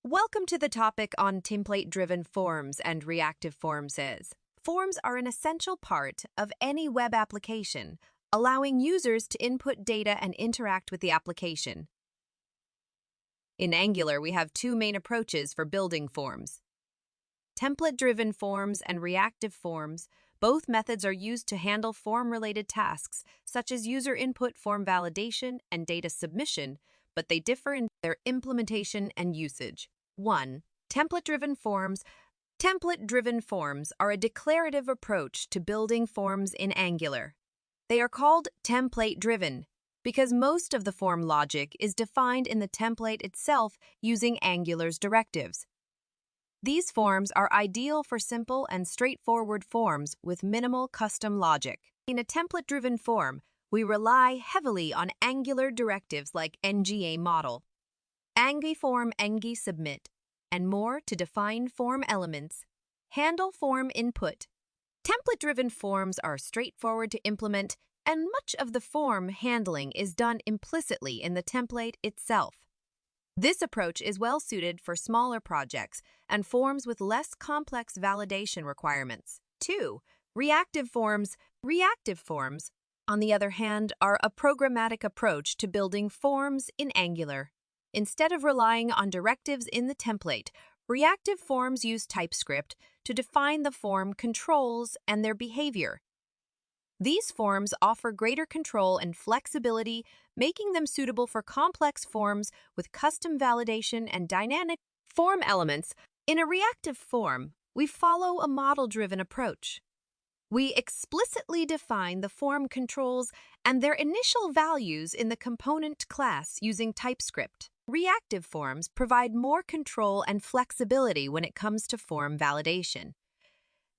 Welcome to the topic on template-driven forms and reactive forms. Forms are an essential part of any web application, allowing users to input data and interact with the application. In Angular, we have two main approaches for building forms: template-driven forms and reactive forms. Both methods are used to handle form-related tasks, such as user input, form validation, and data submission, but they differ in their implementation and usage. 1. Template-driven forms. Template-driven forms are a declarative approach to building forms in Angular. They are called template-driven because most of the form logic is defined in the template itself using Angular's directives. These forms are ideal for simple and straightforward forms with minimal custom logic. In a template-driven form, we rely heavily on Angular directives like nga model, angform, submit, and more to define form elements, handle form input. Template-driven forms are straightforward to implement, and much of the form handling is done implicitly in the template itself. This approach is well suited for smaller projects and forms with less complex validation requirements. 2. Reactive forms. Reactive forms, on the other hand, are a programmatic approach to building forms in Angular. Instead of relying on directives in the template, reactive forms use TypeScript to define the form controls and their behavior. These forms offer greater control and flexibility, making them suitable for complex forms with custom validation and dynamic form elements. In a reactive form, we follow a model-driven approach. We explicitly define the form controls and their initial values in the component class using TypeScript. Reactive forms provide more control and flexibility when it comes to form validation.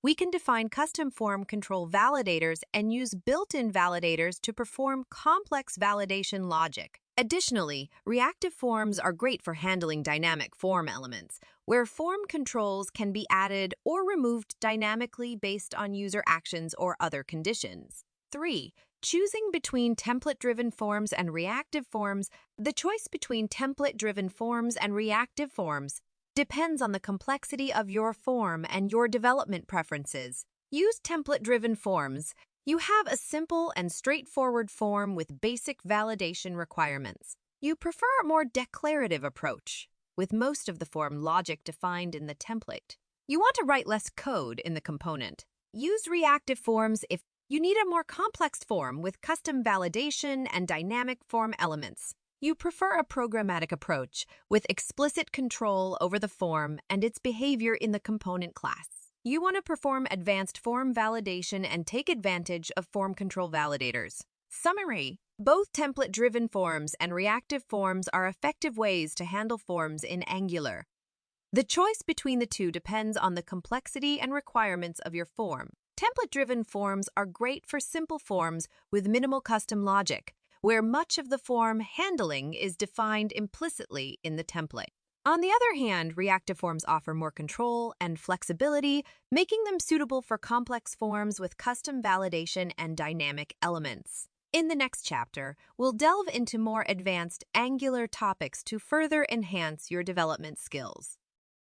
We can define custom form control validators and use built-in validators to perform complex validation logic. Additionally, reactive forms are great for handling dynamic form elements, where form controls can be added or removed dynamically based on user actions or other conditions. 3. Choosing between template-driven forms and reactive forms. The choice between template-driven forms and reactive forms depends on the complexity of your form and your development preferences. Use template-driven forms. You have a simple and straightforward form with basic validation requirements. You prefer a more declarative approach, with most of the form logic defined in the template. You want to write less code in the component. Use reactive forms if you need a more complex form with custom validation and dynamic form elements. You prefer a programmatic approach with explicit control over the form and its behavior in the component class. You want to perform advanced form validation and take advantage of form control validators. Summary: both template-driven forms and reactive forms are effective ways to handle forms in Angular. The choice between the two depends on the complexity and requirements of your form. Template-driven forms are great for simple forms with minimal custom logic, where much of the form handling is defined implicitly in the template. On the other hand, reactive forms offer more control and flexibility, making them suitable for complex forms with custom validation and dynamic elements. In the next chapter, we'll delve into more advanced Angular topics to further enhance your development skills.